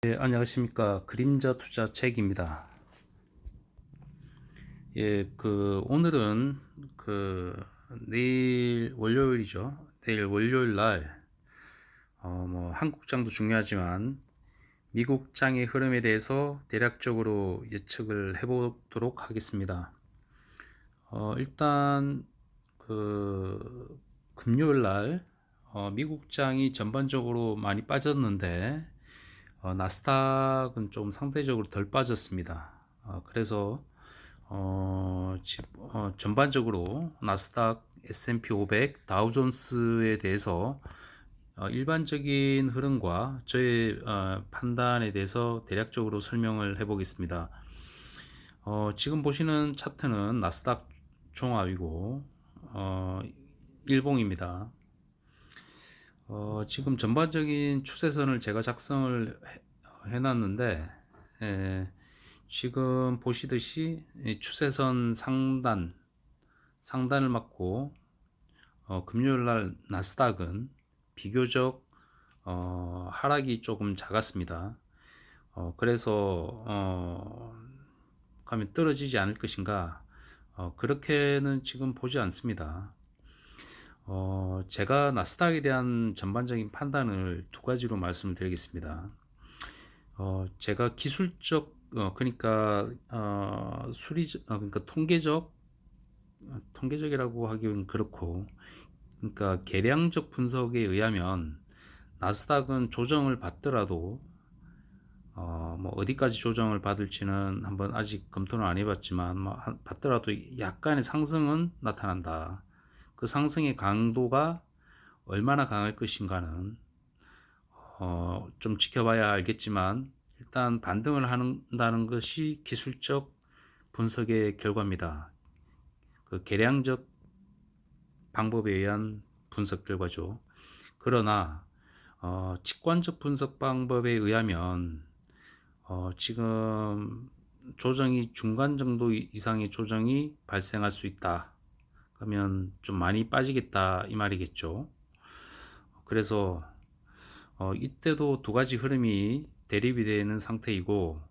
예, 안녕하십니까. 그림자 투자 책입니다. 예, 오늘은 내일 월요일이죠. 내일 월요일 날, 한국장도 중요하지만 미국장의 흐름에 대해서 대략적으로 예측을 해보도록 하겠습니다. 일단, 금요일 날, 미국장이 전반적으로 많이 빠졌는데, 나스닥은 좀 상대적으로 덜 빠졌습니다. 그래서 전반적으로 나스닥, S&P 500, 다우존스에 대해서 일반적인 흐름과 저의 판단에 대해서 대략적으로 설명을 해보겠습니다. 지금 보시는 차트는 나스닥 종합이고 일봉입니다. 지금 전반적인 추세선을 제가 작성을 해놨는데, 지금 보시듯이 이 추세선 상단을 맞고 금요일날 나스닥은 비교적 하락이 조금 작았습니다. 그래서 가면 떨어지지 않을 것인가, 그렇게는 지금 보지 않습니다. 제가 나스닥에 대한 전반적인 판단을 두 가지로 말씀을 드리겠습니다. 제가 기술적, 그러니까 그러니까 통계적이라고 하기는 그렇고, 그러니까 계량적 분석에 의하면 나스닥은 조정을 받더라도 뭐 어디까지 조정을 받을지는 한번 아직 검토는 안 해봤지만, 받더라도 약간의 상승은 나타난다. 그 상승의 강도가 얼마나 강할 것인가는 좀 지켜봐야 알겠지만, 일단 반등을 한다는 것이 기술적 분석의 결과입니다. 그 계량적 방법에 의한 분석 결과죠. 그러나 직관적 분석 방법에 의하면 지금 조정이 중간 정도 이상의 조정이 발생할 수 있다. 그러면 좀 많이 빠지겠다 이 말이겠죠. 그래서 이때도 두 가지 흐름이 대립이 되는 상태이고,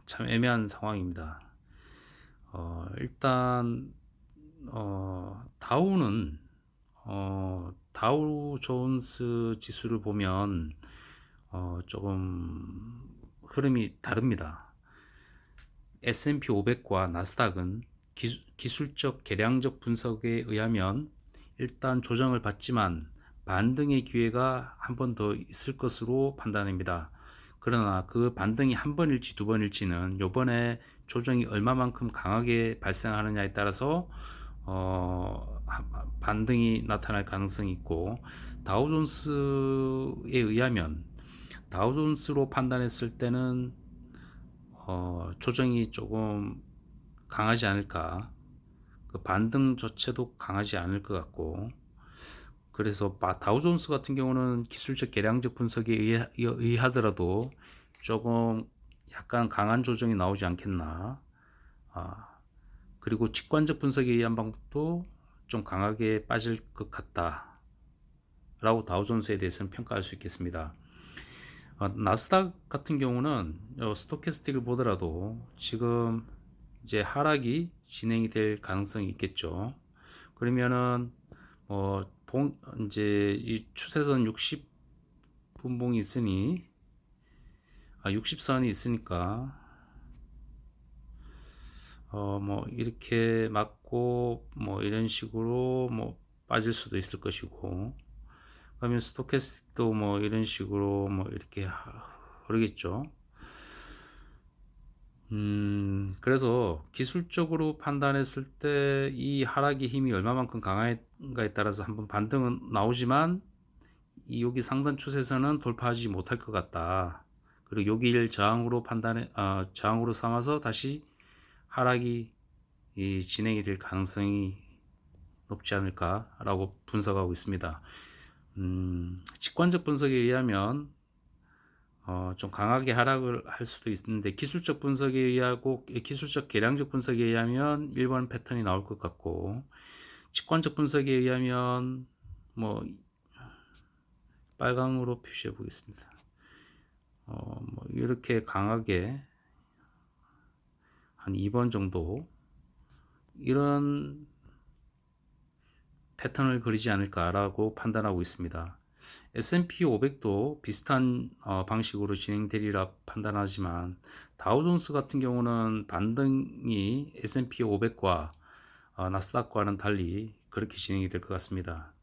참 애매한 상황입니다. 일단 다우는 다우 존스 지수를 보면 조금 흐름이 다릅니다. S&P 500과 나스닥은 기술적 계량적 분석에 의하면 일단 조정을 받지만 반등의 기회가 한 번 더 있을 것으로 판단합니다. 그러나 그 반등이 한 번일지 두 번일지는 요번에 조정이 얼마만큼 강하게 발생하느냐에 따라서 반등이 나타날 가능성이 있고, 다우존스에 의하면 다우존스로 판단했을 때는 조정이 조금 강하지 않을까, 그 반등 자체도 강하지 않을 것 같고, 그래서 다우존스 같은 경우는 기술적 계량적 분석에 의하더라도 조금 약간 강한 조정이 나오지 않겠나. 그리고 직관적 분석에 의한 방법도 좀 강하게 빠질 것 같다 라고 다우존스에 대해서는 평가할 수 있겠습니다. 나스닥 같은 경우는 스토캐스틱을 보더라도 지금 이제 하락이 진행이 될 가능성이 있겠죠. 그러면은 이제 이 추세선 60분봉이 있으니 60선이 있으니까 뭐 이렇게 맞고 뭐 이런 식으로 뭐 빠질 수도 있을 것이고, 그러면 스토캐스틱도 뭐 이런 식으로 뭐 이렇게 흐르겠죠. 그래서 기술적으로 판단했을 때 이 하락의 힘이 얼마만큼 강한가에 따라서 한번 반등은 나오지만, 여기 상단 추세선은 돌파하지 못할 것 같다. 그리고 여기를 저항으로 삼아서 다시 하락이 진행이 될 가능성이 높지 않을까라고 분석하고 있습니다. 직관적 분석에 의하면 좀 강하게 하락을 할 수도 있는데, 기술적 분석에 의하고 기술적 계량적 분석에 의하면 1번 패턴이 나올 것 같고, 직관적 분석에 의하면 뭐 빨강으로 표시해 보겠습니다. 뭐 이렇게 강하게 한 2번 정도 이런 패턴을 그리지 않을까라고 판단하고 있습니다. S&P 500도 비슷한 방식으로 진행되리라 판단하지만 다우존스 같은 경우는 반등이 S&P 500과 나스닥과는 달리 그렇게 진행이 될 것 같습니다.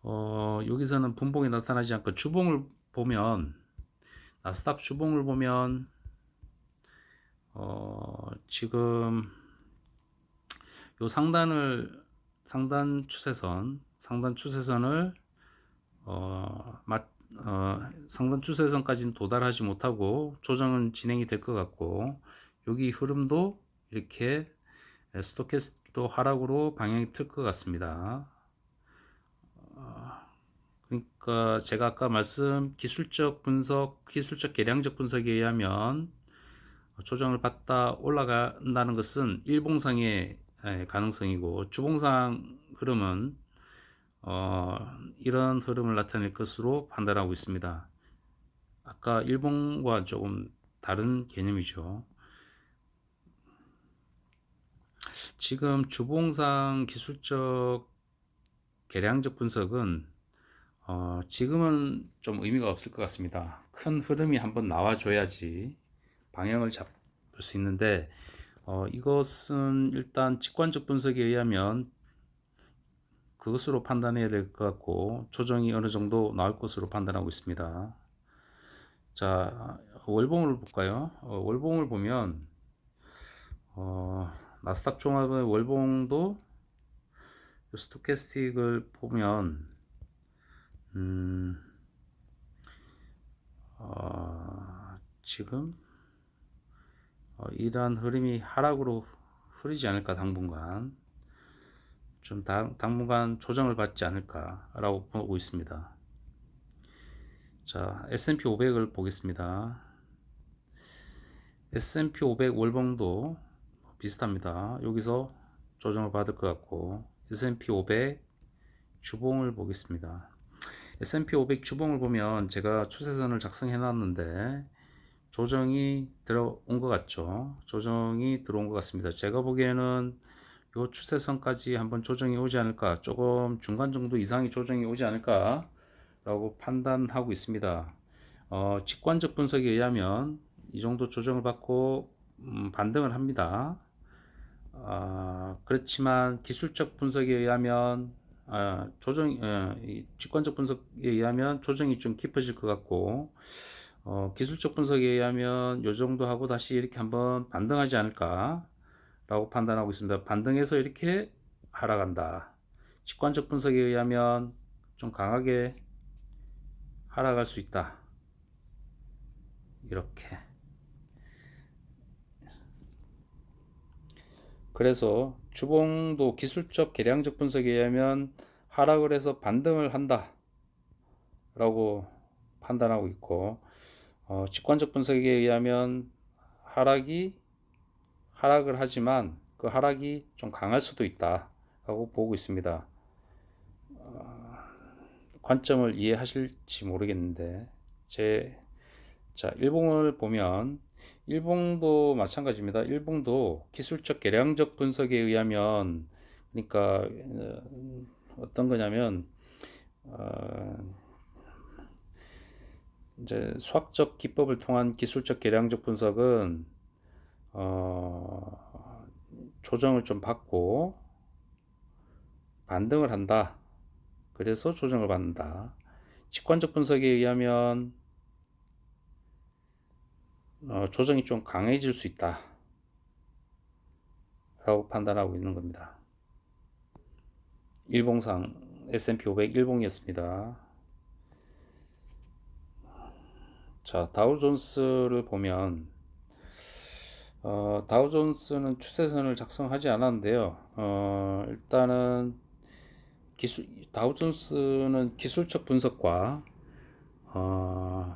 여기서는 분봉이 나타나지 않고 주봉을 보면 나스닥 주봉을 보면 지금 요 상단 추세선을 상단 추세선까지는 도달하지 못하고 조정은 진행이 될 것 같고, 여기 흐름도 이렇게 스토캐스틱도 하락으로 방향이 틀 것 같습니다. 그러니까 제가 아까 기술적 계량적 분석에 의하면 조정을 받다 올라간다는 것은 일봉상의 가능성이고, 주봉상 흐름은 이런 흐름을 나타낼 것으로 판단하고 있습니다. 아까 일봉과 조금 다른 개념이죠. 지금 주봉상 기술적 계량적 분석은 지금은 좀 의미가 없을 것 같습니다. 큰 흐름이 한번 나와줘야지 방향을 잡을 수 있는데, 이것은 일단 직관적 분석에 의하면 그것으로 판단해야 될 것 같고, 조정이 어느 정도 나올 것으로 판단하고 있습니다. 자, 월봉을 볼까요? 월봉을 보면 나스닥 종합의 월봉도 스토캐스틱을 보면 지금 이러한 흐름이 하락으로 흐르지 않을까, 당분간 좀 당분간 조정을 받지 않을까라고 보고 있습니다. 자, S&P 500을 보겠습니다. S&P 500 월봉도 비슷합니다. 여기서 조정을 받을 것 같고, S&P 500 주봉을 보겠습니다. S&P 500 주봉을 보면 제가 추세선을 작성해 놨는데 조정이 들어온 것 같죠. 조정이 들어온 것 같습니다. 제가 보기에는 이 추세선까지 한번 조정이 오지 않을까, 조금 중간 정도 이상의 조정이 오지 않을까 라고 판단하고 있습니다. 직관적 분석에 의하면 이 정도 조정을 받고 반등을 합니다. 그렇지만 기술적 분석에 의하면 직관적 분석에 의하면 조정이 좀 깊어질 것 같고, 기술적 분석에 의하면 요 정도 하고 다시 이렇게 한번 반등하지 않을까 라고 판단하고 있습니다. 반등해서 이렇게 하락한다. 직관적 분석에 의하면 좀 강하게 하락할 수 있다. 이렇게. 그래서 주봉도 기술적 계량적 분석에 의하면 하락을 해서 반등을 한다 라고 판단하고 있고, 직관적 분석에 의하면 하락을 하지만 그 하락이 좀 강할 수도 있다 라고 보고 있습니다. 관점을 이해하실지 모르겠는데, 자, 일봉을 보면 일봉도 마찬가지입니다. 일봉도 기술적 계량적 분석에 의하면, 그러니까 어떤 거냐면 이제 수학적 기법을 통한 기술적 계량적 분석은 조정을 좀 받고 반등을 한다. 그래서 조정을 받는다. 직관적 분석에 의하면 조정이 좀 강해질 수 있다 라고 판단하고 있는 겁니다. 일봉상 S&P 500 일봉이었습니다. 자, 다우존스를 보면 다우존스는 추세선을 작성하지 않았는데요. 일단은 다우존스는 기술적 분석과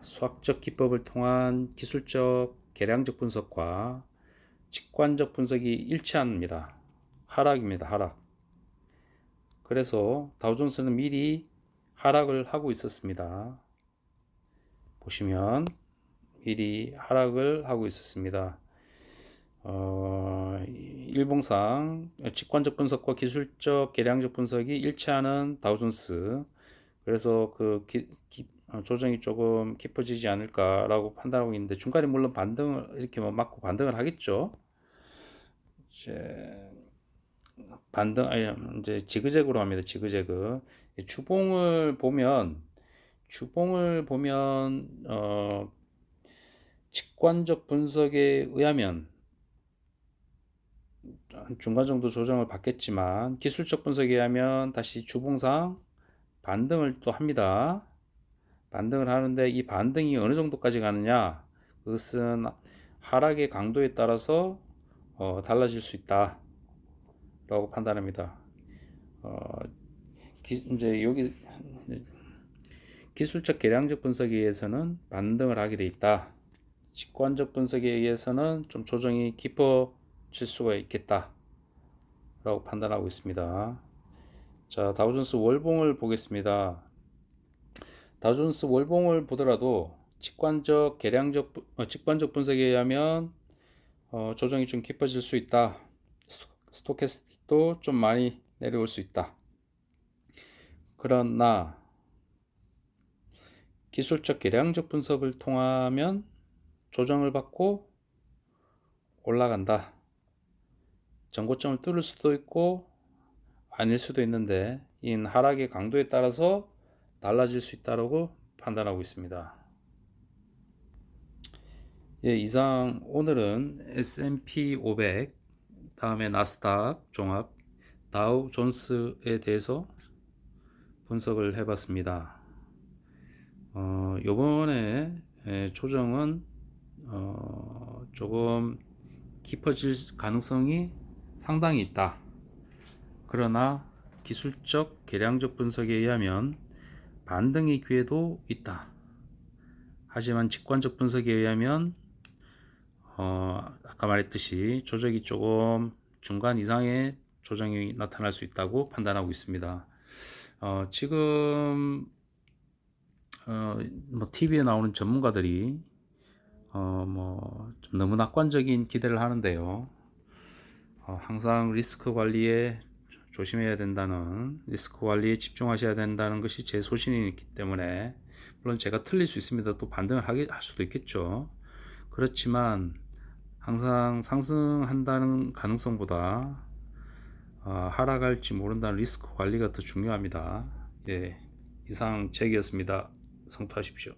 수학적 기법을 통한 기술적 계량적 분석과 직관적 분석이 일치합니다. 하락입니다. 하락. 그래서 다우존스는 미리 하락을 하고 있었습니다. 보시면 미리 하락을 하고 있었습니다. 일봉상 직관적 분석과 기술적 계량적 분석이 일치하는 다우존스, 그래서 그 조정이 조금 깊어지지 않을까라고 판단하고 있는데, 중간에 물론 반등을 이렇게 뭐 맞고 반등을 하겠죠. 이제 이제 지그재그로 합니다. 지그재그. 주봉을 보면 직관적 분석에 의하면 중간 정도 조정을 받겠지만, 기술적 분석에 의하면 다시 주봉상 반등을 또 합니다. 반등을 하는데 이 반등이 어느 정도까지 가느냐, 그것은 하락의 강도에 따라서 달라질 수 있다 라고 판단합니다. 이제 여기 기술적 계량적 분석에 의해서는 반등을 하게 돼 있다. 직관적 분석에 의해서는 좀 조정이 깊어질 수가 있겠다 라고 판단하고 있습니다. 자, 다우존스 월봉을 보겠습니다. 다우존스 월봉을 보더라도 직관적 분석에 의하면 조정이 좀 깊어질 수 있다. 스토캐스틱도 좀 많이 내려올 수 있다. 그러나 기술적 계량적 분석을 통하면 조정을 받고 올라간다. 전고점을 뚫을 수도 있고 아닐 수도 있는데, 이 하락의 강도에 따라서 달라질 수 있다고 판단하고 있습니다. 예, 이상 오늘은 S&P 500, 다음에 나스닥 종합, 다우 존스에 대해서 분석을 해봤습니다. 요번에 조정은 조금 깊어질 가능성이 상당히 있다. 그러나 기술적 계량적 분석에 의하면 반등의 기회도 있다. 하지만 직관적 분석에 의하면 아까 말했듯이 조정이 조금 중간 이상의 조정이 나타날 수 있다고 판단하고 있습니다. 지금 뭐 TV에 나오는 전문가들이 좀 너무 낙관적인 기대를 하는데요. 항상 리스크 관리에 조심해야 된다는, 리스크 관리에 집중하셔야 된다는 것이 제 소신이기 때문에, 물론 제가 틀릴 수 있습니다. 또 반등을 할 수도 있겠죠. 그렇지만 항상 상승한다는 가능성보다 하락할지 모른다는 리스크 관리가 더 중요합니다. 예, 이상 잭이었습니다. 성투하십시오.